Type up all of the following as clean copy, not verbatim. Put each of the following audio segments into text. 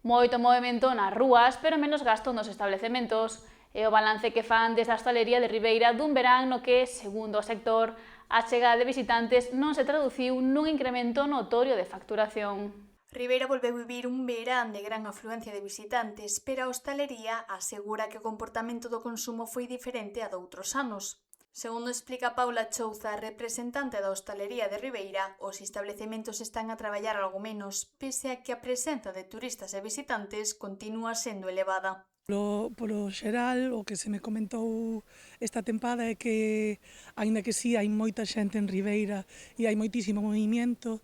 Moito movemento nas rúas, pero menos gasto nos establecementos. É o balance que fan desde a hostalería de Ribeira dun verán no que, segundo o sector, a chegada de visitantes non se traduciu nun incremento notorio de facturación. Ribeira volveu vivir un verán de gran afluencia de visitantes, pero a hostalería asegura que o comportamento do consumo foi diferente a doutros anos. Segundo explica Paula Chouza, representante da hostalería de Ribeira, os establecementos están a traballar algo menos, pese a que a presenza de turistas e visitantes continúa sendo elevada. Polo xeral, o que se me comentou esta tempada é que, aínda que sí, hai moita xente en Ribeira e hai moitísimo movimiento,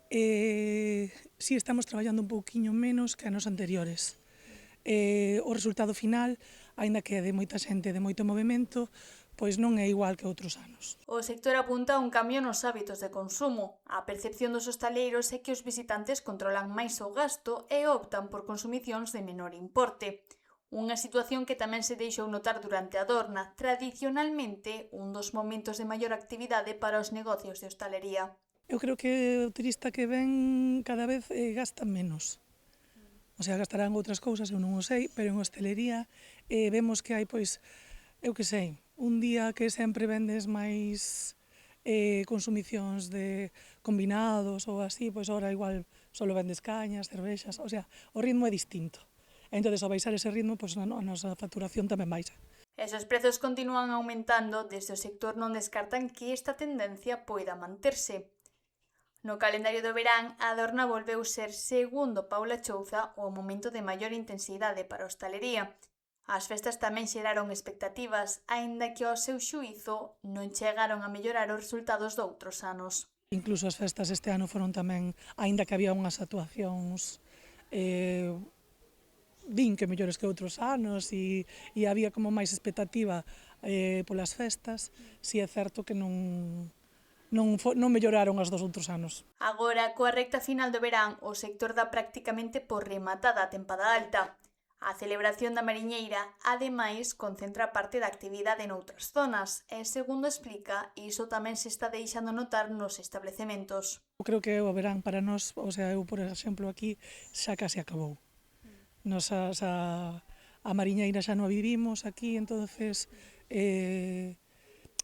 sí estamos traballando un pouquiño menos que anos anteriores. O resultado final, aínda que é de moita xente, de moito movimento, pois non é igual que outros anos. O sector apunta a un cambio nos hábitos de consumo. A percepción dos hostaleiros é que os visitantes controlan máis o gasto e optan por consumicións de menor importe. Unha situación que tamén se deixou notar durante a Dorna, tradicionalmente un dos momentos de maior actividade para os negocios de hostalería. Eu creo que o turista que ven cada vez gasta menos. O sea, gastarán outras cousas, eu non o sei, pero en hostelería vemos que hai, pois, eu que sei, un día que sempre vendes máis consumicións de combinados ou así, pois ora igual solo vendes cañas, cervexas, o sea, o ritmo é distinto. Entón, ao baixar ese ritmo, pois a nosa facturación tamén baixa. Esos prezos continúan aumentando, desde o sector non descartan que esta tendencia poida manterse. No calendario do verán, a Dorna volveu ser, segundo Paula Chouza, o momento de maior intensidade para a hostalería. As festas tamén xeraron expectativas, aínda que ao seu xuízo non chegaron a mellorar os resultados doutros anos. Incluso as festas este ano foron tamén, aínda que había unhas actuacións din que mellores que outros anos e había como máis expectativa polas festas, si é certo que non melloraron as dos outros anos. Agora, coa recta final do verán, o sector dá prácticamente por rematada a tempada alta. A celebración da Mariñeira, ademais, concentra parte da actividade noutras zonas e, segundo explica, iso tamén se está deixando notar nos establecementos. Eu creo que o verán para nós, o sea, eu, por exemplo, aquí xa case acabou. Nos a Mariñeira xa non a vivimos aquí, entonces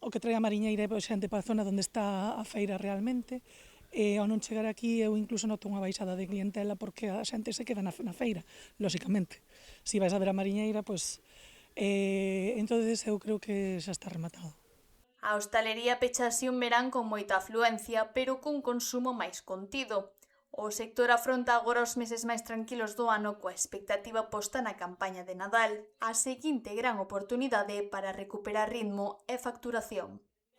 o que trae a Mariñeira é xente para a zona onde está a feira realmente, e ao non chegar aquí eu incluso noto unha baixada de clientela porque a xente se queda na feira, lóxicamente. Si vais a ver a Mariñeira, pois entonces eu creo que xa está rematado. A hostalería pecha así un verán con moita afluencia, pero cun consumo máis contido. O sector afronta agora os meses máis tranquilos do ano coa expectativa posta na campaña de Nadal, a seguinte gran oportunidade para recuperar ritmo e facturación.